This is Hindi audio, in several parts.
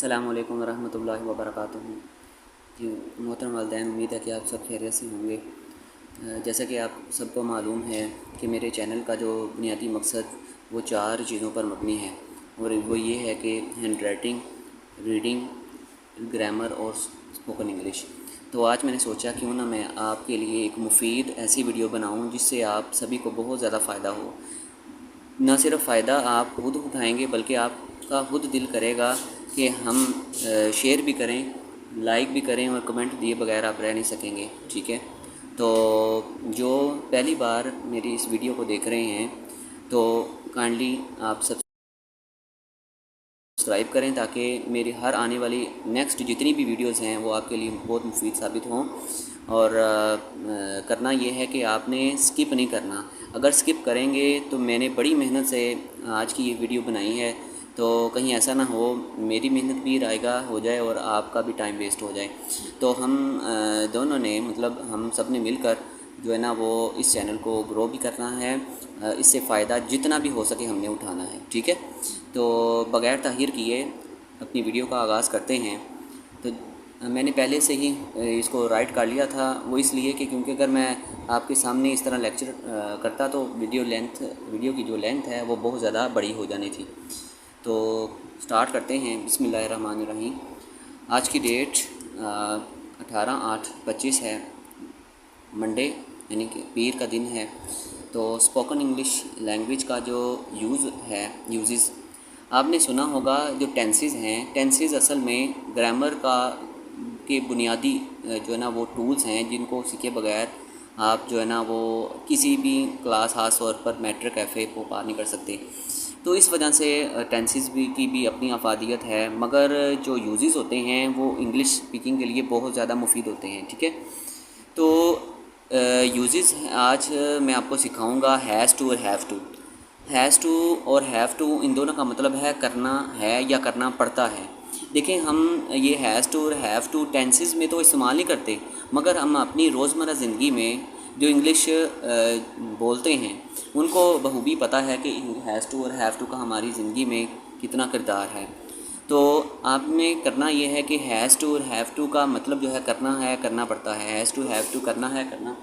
अस्सलामु अलैकुम रहमतुल्लाहि व बरकातुहू। जी मोहतरम वालिदैन, उम्मीद है कि आप सब खैरियत से होंगे। जैसा कि आप सबको मालूम है कि मेरे चैनल का जो बुनियादी मकसद वो 4 चीज़ों पर मबनी है, और वो ये है कि हैंड राइटिंग, रीडिंग, ग्रामर और स्पोकन इंग्लिश। तो आज मैंने सोचा क्यों ना मैं आपके लिए एक मुफीद ऐसी वीडियो बनाऊं जिससे आप सभी को बहुत ज़्यादा फ़ायदा हो। न सिर्फ फ़ायदा आप खुद उठाएंगे बल्कि आपका खुद दिल करेगा कि हम शेयर भी करें, लाइक भी करें, और कमेंट दिए बगैर आप रह नहीं सकेंगे। ठीक है, तो जो पहली बार मेरी इस वीडियो को देख रहे हैं तो काइंडली आप सब्सक्राइब करें ताकि मेरी हर आने वाली नेक्स्ट जितनी भी वीडियोस हैं वो आपके लिए बहुत मुफीद साबित हों। और करना ये है कि आपने स्किप नहीं करना। अगर स्किप करेंगे तो मैंने बड़ी मेहनत से आज की ये वीडियो बनाई है, तो कहीं ऐसा ना हो मेरी मेहनत भी रायगा हो जाए और आपका भी टाइम वेस्ट हो जाए। तो हम दोनों ने मतलब हम सब ने मिलकर जो है ना वो इस चैनल को ग्रो भी करना है, इससे फ़ायदा जितना भी हो सके हमने उठाना है। ठीक है, तो बग़ैर ताख़ीर किए अपनी वीडियो का आगाज़ करते हैं। तो मैंने पहले से ही इसको राइट कर लिया था, वो इसलिए कि क्योंकि अगर मैं आपके सामने इस तरह लेक्चर करता तो वीडियो की जो लेंथ है वो बहुत ज़्यादा बड़ी हो जानी थी। तो स्टार्ट करते हैं। बिस्मिल्लाहिर्रहमानिर्रहीम। आज की डेट 18/8/25 है, मंडे यानी कि पीर का दिन है। तो स्पोकन इंग्लिश लैंग्वेज का जो यूज़ आपने सुना होगा। जो टेंसेस हैं, टेंसेस असल में ग्रामर का के बुनियादी जो है ना वो टूल्स हैं जिनको सीखे बगैर आप जो है ना वो किसी भी क्लास, खास तौर पर मेट्रिक कैफ़े को पार नहीं कर सकते। तो इस वजह से टेंसेस की भी अपनी अफादियत है, मगर जो यूज़ होते हैं वो इंग्लिश स्पीकिंग के लिए बहुत ज़्यादा मुफीद होते हैं। ठीक है, तो यूज़ आज मैं आपको सिखाऊंगा हैज़ टू और हैव टू। हैज़ टू और हैव टू इन दोनों का मतलब है करना है या करना पड़ता है। देखें, हम ये हैज़ टू और हैव टू टेंसेस में तो इस्तेमाल नहीं करते, मगर हम अपनी रोज़मर्रा ज़िंदगी में जो इंग्लिश बोलते हैं उनको बखूबी पता है कि हैज़ टू और हैव टू का हमारी ज़िंदगी में कितना किरदार है। तो आपने करना ये है कि हैज़ टू और हैव टू का मतलब जो है करना है, करना पड़ता है। हैज़ टू हैव टू करना है, करना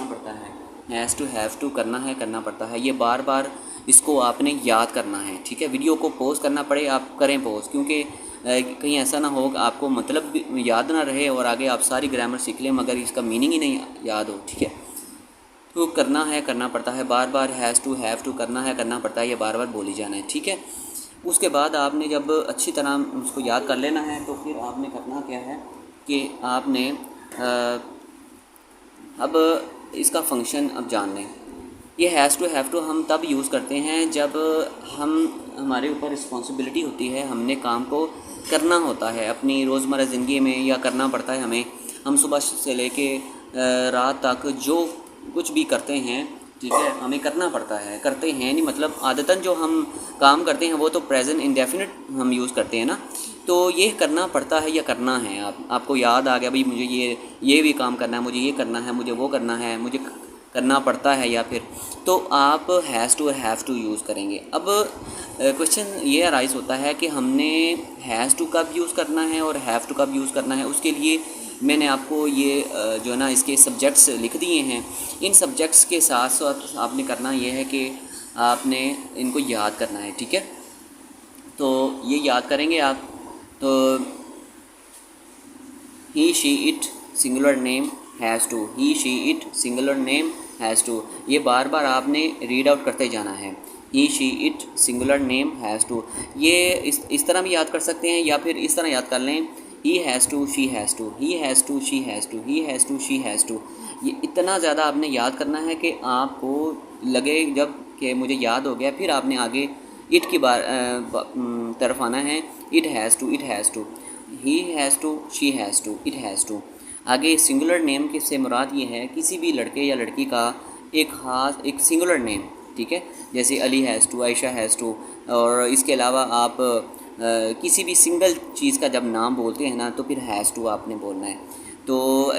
पड़ता है। हैज़ टू हैव टू करना है, करना पड़ता है। ये बार बार इसको आपने याद करना है। ठीक है, वीडियो को पॉज करना पड़े आप करें पॉज, क्योंकि कहीं ऐसा ना हो कि आपको मतलब याद ना रहे और आगे आप सारी ग्रामर सीख लें मगर इसका मीनिंग ही नहीं याद हो। ठीक है, तो करना है, करना पड़ता है। बार बार हैज़ टू हैव टू करना है, करना पड़ता है, ये बार बार बोली जाना है। ठीक है, उसके बाद आपने जब अच्छी तरह उसको याद कर लेना है तो फिर आपने करना क्या है कि आपने अब इसका फंक्शन अब जान लें। ये हैज़ टू हैव टू हम तब यूज़ करते हैं जब हमारे ऊपर रिस्पॉन्सिबिलिटी होती है, हमने काम को करना होता है अपनी रोज़मर्रा ज़िंदगी में, या करना पड़ता है हमें। हम सुबह से लेके रात तक जो कुछ भी करते हैं, ठीक है, हमें करना पड़ता है। करते हैं नहीं मतलब आदतन जो हम काम करते हैं वो तो प्रेजेंट इंडेफिनिट हम यूज़ करते हैं ना। तो ये करना पड़ता है या करना है। आपको याद आ गया भाई मुझे ये भी काम करना है, मुझे ये करना है, मुझे वो करना है, मुझे करना पड़ता है, या फिर तो आप हैज़ टू और हैव टू यूज़ करेंगे। अब क्वेश्चन ये अराइज़ होता है कि हमने हैज़ टू कब यूज़ करना है और हैव टू कब यूज़ करना है। उसके लिए मैंने आपको ये जो है ना इसके सब्जेक्ट्स लिख दिए हैं। इन सब्जेक्ट्स के साथ साथ आपने करना ये है कि आपने इनको याद करना है। ठीक है, तो ये याद करेंगे आप। तो he she it singular name has to, he she it singular name has to, ये बार बार आपने रीड आउट करते जाना है। He she it singular name has to, ये इस तरह भी याद कर सकते हैं या फिर इस तरह याद कर लें, he has to, she has to, he has to, she has to, he has to, she has to. ये इतना ज़्यादा आपने याद करना है कि आपको लगे जब कि मुझे याद हो गया, फिर आपने आगे इट की तरफ आना है। It has to, it has to, he has to, she has to, it has to. आगे सिंगुलर नेम के से मुराद ये है किसी भी लड़के या लड़की का एक सिंगुलर नेम। ठीक है, जैसे Ali has to, Ayesha has to. और इसके अलावा आप किसी भी सिंगल चीज़ का जब नाम बोलते हैं ना तो फिर हैज़ टू आपने बोलना है। तो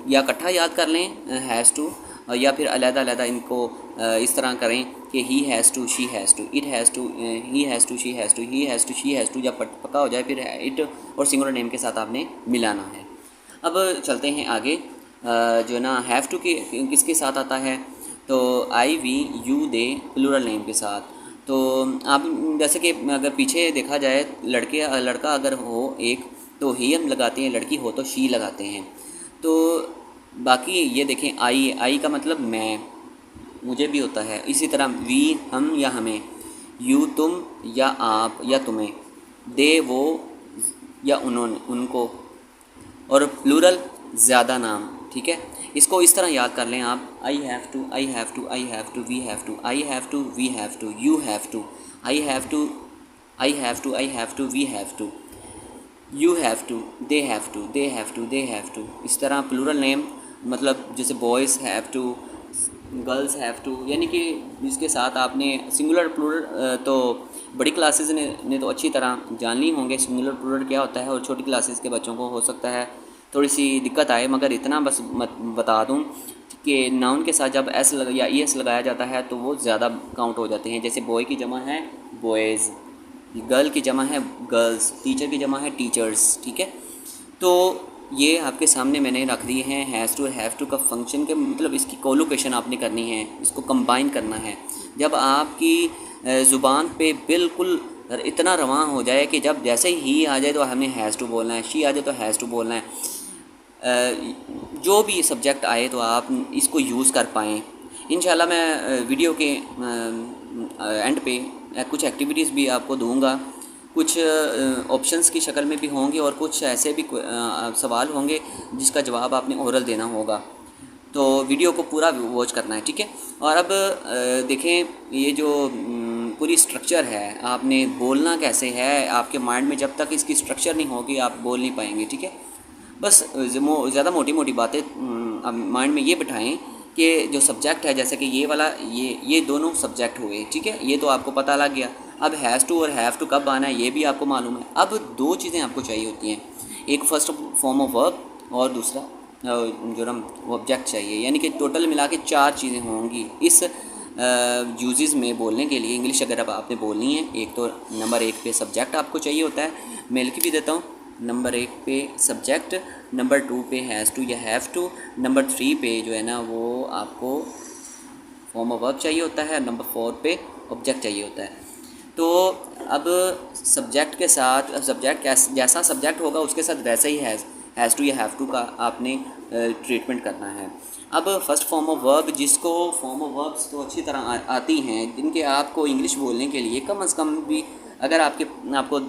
या इकट्ठा याद कर लें हैज़ टू और या फिर अलग-अलग इनको इस तरह करें कि he has to, she has to, it has to, he has to, she has to, he has to, she has to, जब पक्का हो जाए फिर इट और सिंगुलर नेम के साथ आपने मिलाना है। अब चलते हैं आगे। जो ना हैव टू के किसके साथ आता है, तो I, we, you, they plural name के साथ। तो आप जैसे कि अगर पीछे देखा जाए लड़का अगर हो एक तो ही हम लगाते हैं, लड़की हो तो शी लगाते हैं। तो बाकी ये देखें, आई का मतलब मैं, मुझे भी होता है। इसी तरह वी हम या हमें, यू तुम या आप या तुम्हें, दे वो या उन्होंने उनको, और प्लूरल ज़्यादा नाम। ठीक है, इसको इस तरह याद कर लें आप, I have to, I have to, I have to, we have to, I have to, we have to, you have to, I have to, I have to, I have to, we have to, you have to, they have to, they have to, they have to. इस तरह प्लूरल नेम मतलब जैसे boys have to, girls have to, यानी कि इसके साथ आपने सिंगुलर प्लूरल तो बड़ी क्लासेस ने तो अच्छी तरह जान ली होंगे सिंगुलर प्लूरल क्या होता है, और छोटी क्लासेस के बच्चों को हो सकता है थोड़ी सी दिक्कत आए, मगर इतना बस बता दूं कि नाउन के साथ जब एस या ई एस लगाया जाता है तो वो ज़्यादा काउंट हो जाते हैं। जैसे बॉय की जमा है बॉयज़, गर्ल की जमा है गर्ल्स, टीचर की जमा है टीचर्स। ठीक है, तो ये आपके सामने मैंने रख दिए हैं। हैज़ टू हैव टू का फंक्शन के मतलब इसकी कोलोकेशन आपने करनी है, इसको कंबाइन करना है। जब आपकी ज़ुबान पे बिल्कुल इतना रवां हो जाए कि जब जैसे ही आ जाए तो हमें हैज़ टू बोलना है, शी आ जाए तो हैज़ टू बोलना है, जो भी सब्जेक्ट आए तो आप इसको यूज़ कर पाएँ। इंशाल्लाह मैं वीडियो के एंड पे कुछ एक्टिविटीज़ भी आपको दूंगा, कुछ ऑप्शंस की शक्ल में भी होंगे और कुछ ऐसे भी सवाल होंगे जिसका जवाब आपने ओरल देना होगा। तो वीडियो को पूरा वॉच करना है। ठीक है, और अब देखें ये जो पूरी स्ट्रक्चर है, आपने बोलना कैसे है, आपके माइंड में जब तक इसकी स्ट्रक्चर नहीं होगी आप बोल नहीं पाएंगे। ठीक है, बस ज़्यादा मोटी मोटी बातें अब माइंड में ये बिठाएं कि जो सब्जेक्ट है, जैसे कि ये वाला ये दोनों सब्जेक्ट हुए। ठीक है, ये तो आपको पता लग गया। अब हैज़ टू और हैव टू कब आना है ये भी आपको मालूम है। अब दो चीज़ें आपको चाहिए होती हैं, एक फर्स्ट फॉर्म ऑफ वर्ब और दूसरा जो ना ऑब्जेक्ट चाहिए, यानी कि टोटल मिला के चार चीज़ें होंगी इस यूजेस में बोलने के लिए। इंग्लिश अगर अब आपने बोलनी है, एक तो नंबर एक पे सब्जेक्ट आपको चाहिए होता है, मैं लिख भी देता हूँ। नंबर एक पे सब्जेक्ट, नंबर टू पे हैज़ टू या हैव टू, नंबर थ्री पे जो है ना वो आपको फॉर्म ऑफ वर्ब चाहिए होता है, नंबर फोर पे ऑब्जेक्ट चाहिए होता है। तो अब सब्जेक्ट के साथ सब्जेक्ट जैसा सब्जेक्ट होगा उसके साथ वैसे ही हैज़ टू या हैव टू का आपने ट्रीटमेंट करना है। अब फर्स्ट फॉर्म ऑफ वर्ब, जिसको फॉर्म ऑफ वर्ब्स तो अच्छी तरह आती हैं, जिनके आपको इंग्लिश बोलने के लिए कम से कम भी अगर आपको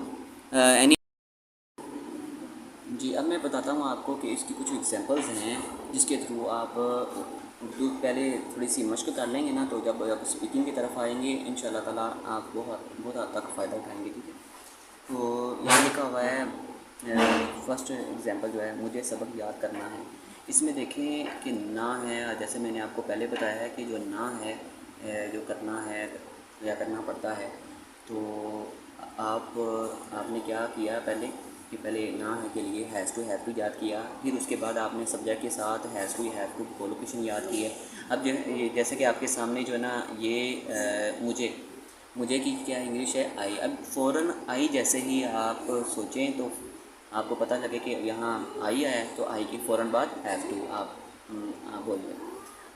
एनी जी, अब मैं बताता हूँ आपको कि इसकी कुछ एग्जांपल्स हैं जिसके थ्रू आप उर्दू पहले थोड़ी सी मश्क कर लेंगे ना, तो जब आप स्पीकिंग की तरफ आएंगे इंशाल्लाह ताला आप बहुत हद तक फ़ायदा उठाएंगे। ठीक है, तो यहाँ लिखा हुआ है फर्स्ट एग्जांपल जो है, मुझे सबक याद करना है। इसमें देखें कि ना है, जैसे मैंने आपको पहले बताया है कि जो ना है जो करना है या करना पड़ता है, तो आपने क्या किया पहले कि पहले ना है के लिए हैज़ टू हैव टू याद किया, फिर उसके बाद आपने सब्जेक्ट के साथ has to have to collocation याद की है। अब जैसे कि आपके सामने जो है ना ये मुझे की क्या इंग्लिश है आई। अब फ़ौरन आई जैसे ही आप सोचें तो आपको पता लगे कि यहाँ आई आया है, तो आई की फ़ौरन बाद हैव टू आप बोलिए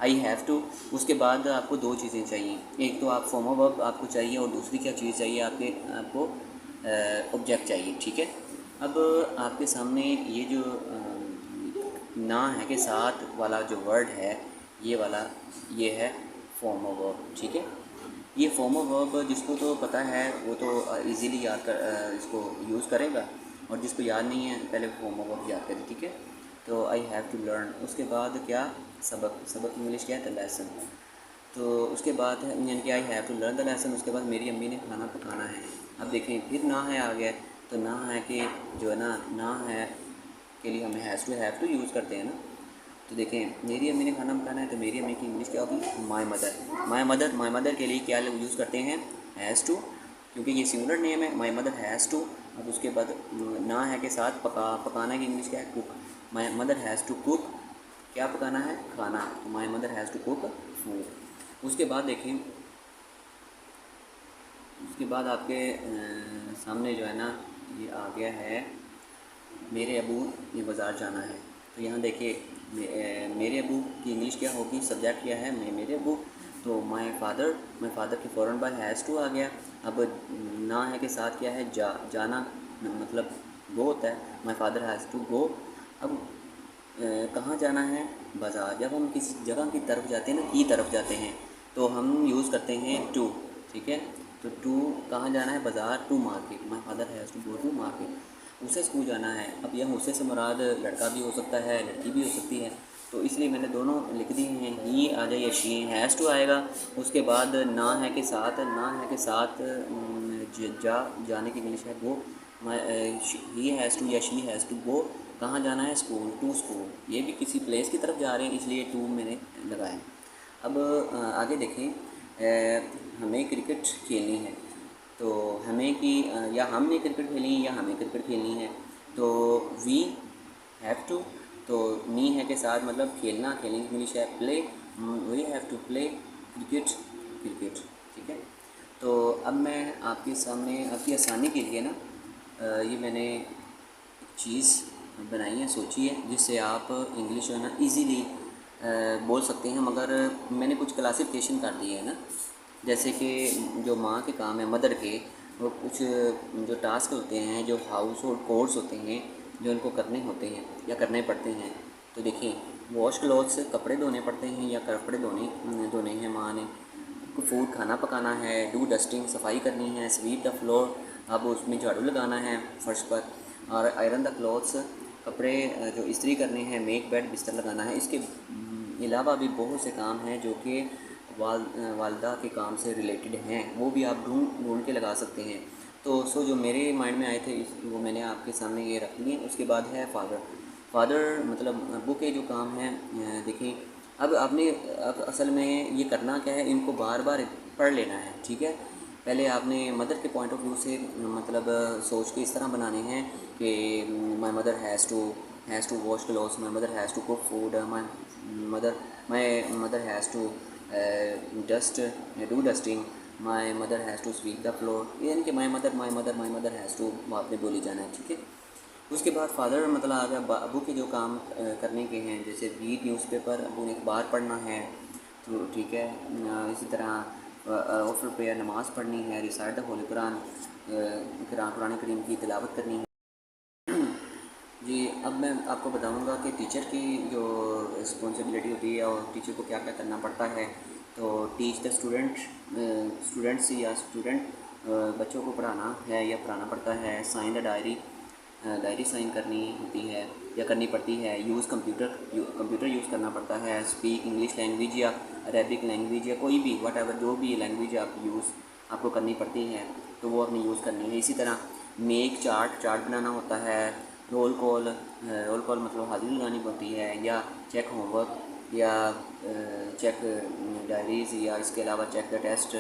आई हैव टू। उसके बाद आपको दो चीज़ें चाहिए, एक तो आप फॉर्म ऑफ वर्ब आपको चाहिए और दूसरी क्या चीज़ चाहिए आपको ऑब्जेक्ट चाहिए। ठीक है, अब आपके सामने ये जो ना है के साथ वाला जो वर्ड है ये वाला, ये है फॉर्म ऑफ वर्ब। ठीक है, ये फॉर्म ऑफ वर्ब जिसको तो पता है वो तो इजीली याद कर इसको यूज़ करेगा, और जिसको याद नहीं है पहले फॉर्म ऑफ वर्ब याद करें। ठीक है, तो आई हैव टू लर्न, उसके बाद क्या सबक इंग्लिश क्या है, द लेसन। तो उसके बाद है यानी कि I have to learn the lesson, उसके बाद मेरी अम्मी ने खाना पकाना है। अब देखें फिर ना है आ गया, तो ना है कि जो है ना है के लिए हमें has to have to use करते हैं ना। तो देखें मेरी अम्मी ने खाना पकाना है, तो मेरी अम्मी की इंग्लिश क्या होगी, माय मदर। माय मदर के लिए क्या यूज़ करते हैं, हैज़ टू, क्योंकि ये सिंगुलर नेम है, माय मदर हैज़ टू। अब उसके बाद ना है के साथ पकाना की इंग्लिश क्या है, cook. My mother has to cook क्या पकाना है? खाना। तो my mother has to cook food. उसके बाद देखें, उसके बाद आपके सामने जो है ना ये आ गया है मेरे अबू ने बाज़ार जाना है। तो यहाँ देखिए मेरे अबू की इंग्लिश क्या होगी? सब्जेक्ट क्या है? मेरे अबू। तो माय फादर के फ़ौरन बाद हैज़ टू आ गया। अब ना है के साथ क्या है? जाना मतलब गो होता है। My father has to go. अब कहाँ जाना है? बाज़ार। जब हम किसी जगह की तरफ जाते हैं ना, की तरफ जाते हैं, तो हम यूज़ करते हैं टू। ठीक है, तो टू कहाँ जाना है? बाज़ार। To market. My father has to go to market. उसे स्कूल जाना है। अब यह उसे से मुराद लड़का भी हो सकता है, लड़की भी हो सकती है, तो इसलिए मैंने दोनों लिख दिए हैं। ही आ जाए या शी, हैज़ टू आएगा। उसके बाद ना है के साथ, जाने की इंग्लिश है गो। ही हैज़ टू या शी हैज़ टू गो। कहाँ जाना है? स्कूल। To school. ये भी किसी प्लेस की तरफ जा रहे हैं, इसलिए टू मैंने लगाया। अब आगे देखें, हमें क्रिकेट खेलनी है। तो हमें की या हमने क्रिकेट खेलनी है या हमें क्रिकेट खेलनी है, तो वी हैव टू। तो नी है के साथ मतलब खेलना, खेलने की इंग्लिश है play. We have to play cricket. ठीक है, तो अब मैं आपके सामने आपकी आसानी के लिए ना ये मैंने एक चीज़ बनाई है, सोची है, जिससे आप इंग्लिश जो है ना ईज़िली बोल सकते हैं। मगर मैंने कुछ क्लासिफिकेशन कर दी है ना, जैसे कि जो माँ के काम है, मदर के, वो कुछ जो टास्क होते हैं, जो हाउस होल्ड कोर्स होते हैं, जो इनको करने होते हैं या करने पड़ते हैं। तो देखिए, वॉश क्लॉथ्स, कपड़े धोने पड़ते हैं या कपड़े धोने धोने हैं माँ ने। फूड, खाना पकाना है। डू डस्टिंग, सफाई करनी है। स्वीप द फ्लोर, अब उसमें झाड़ू लगाना है फर्श पर। और आयरन द क्लॉथ्स, कपड़े जो इस्त्री करने हैं। मेक बेड, बिस्तर लगाना है। इसके अलावा भी बहुत से काम हैं जो कि वालदा के काम से रिलेटेड हैं, वो भी आप ढूंढ के लगा सकते हैं। तो जो मेरे माइंड में आए थे वो मैंने आपके सामने ये रख लिए। उसके बाद है फादर मतलब अब्बू के जो काम हैं। देखिए, अब आपने अब असल में ये करना क्या है, इनको बार बार पढ़ लेना है। ठीक है, पहले आपने मदर के पॉइंट ऑफ व्यू से मतलब सोच के इस तरह बनाने हैं कि my mother has to wash clothes, my mother has to cook food, my mother has to dust do dusting, my mother has to sweep the floor. यानी कि माई मदर हैज़ टू आपने बोली जाना है। ठीक है, उसके बाद फादर मतलब आ गया अबू के जो काम करने के हैं, जैसे रीड न्यूज़पेपर, अबू ने अखबार पढ़ना है। तो ठीक है, इसी तरह ऑफर प्रेयर, नमाज़ पढ़नी है। रिसाइट द होली कुरान, कुरान करीम की तिलावत करनी है। जी, अब मैं आपको बताऊंगा कि टीचर की जो रिस्पॉन्सिबिलिटी होती है और टीचर को क्या क्या करना पड़ता है। तो टीच द स्टूडेंट बच्चों को पढ़ाना है या पढ़ाना पड़ता है। साइन द डायरी साइन करनी होती है या करनी पड़ती है। यूज़ कंप्यूटर यूज़ करना पड़ता है। स्पीक इंग्लिश लैंग्वेज या अरेबिक लैंग्वेज या कोई भी वट एवर जो भी लैंग्वेज आपको करनी पड़ती है, तो वो अपनी यूज़ करनी है। इसी तरह मेक चार्ट बनाना होता है। रोल कॉल मतलब हाजिरी लगानी पड़ती है, या चेक होमवर्क या चेक डायरीज़, या इसके अलावा चेक द टेस्ट,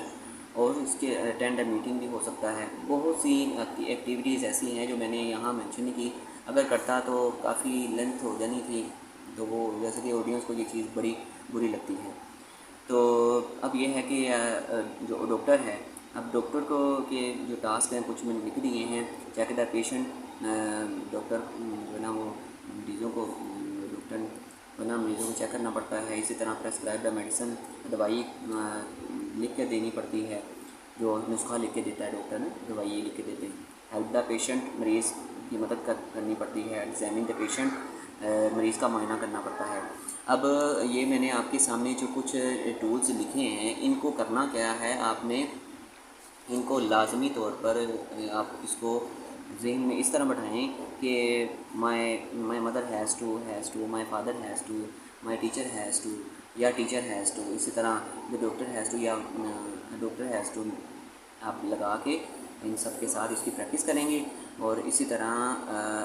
और इसके अटेंड मीटिंग भी हो सकता है। बहुत सी एक्टिविटीज़ ऐसी हैं जो मैंने यहाँ मेंशन नहीं की। अगर करता तो काफ़ी लेंथ हो जानी थी, तो वो जैसे कि ऑडियंस को ये चीज़ बड़ी बुरी लगती है। तो अब ये है कि जो डॉक्टर है, अब डॉक्टर को के जो टास्क हैं कुछ मैंने लिख दिए हैं। चेक द पेशेंट, डॉक्टर जो है ना वो मरीज़ों को डॉक्टर को ना मरीज़ों को चेक करना पड़ता है। इसी तरह प्रेस्क्राइब द मेडिसिन, दवाई लिख के देनी पड़ती है। जो नुस्खा लिख के देता है डॉक्टर ना, दवाई लिख के देते हैं। हेल्प द पेशेंट, मरीज़ की मदद करनी पड़ती है। एग्जामिन द पेशेंट, मरीज़ का मुआयना करना पड़ता है। अब ये मैंने आपके सामने जो कुछ टूल्स लिखे हैं, इनको करना क्या है, आपने इनको लाजमी तौर पर आप इसको जहन में इस तरह बैठाएं कि my mother has to, my father has to, my teacher has to या टीचर हैज़ टू। इसी तरह द डॉक्टर हैज़ टू या डॉक्टर हैज़ टू आप लगा के इन सब के साथ इसकी प्रैक्टिस करेंगे। और इसी तरह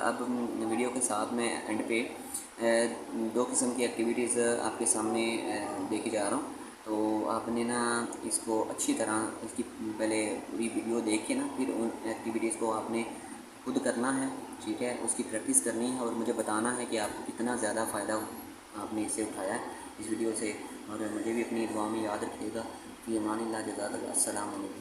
अब वीडियो के साथ मैं एंड पे दो किस्म की एक्टिविटीज़ आपके सामने लेके जा रहा हूँ। तो आपने ना इसको अच्छी तरह इसकी पहले पूरी वीडियो देख के ना फिर उन एक्टिविटीज़ को आपने खुद करना है। ठीक है, उसकी प्रैक्टिस करनी है और मुझे बताना है कि आपको कितना ज़्यादा फ़ायदा आपने इससे उठाया है, इस वीडियो से। और मुझे भी अपनी दुआ में याद रखिएगा। कि अमानिल्लाह, जज़ाकल्लाह, अस्सलाम वालेकुम।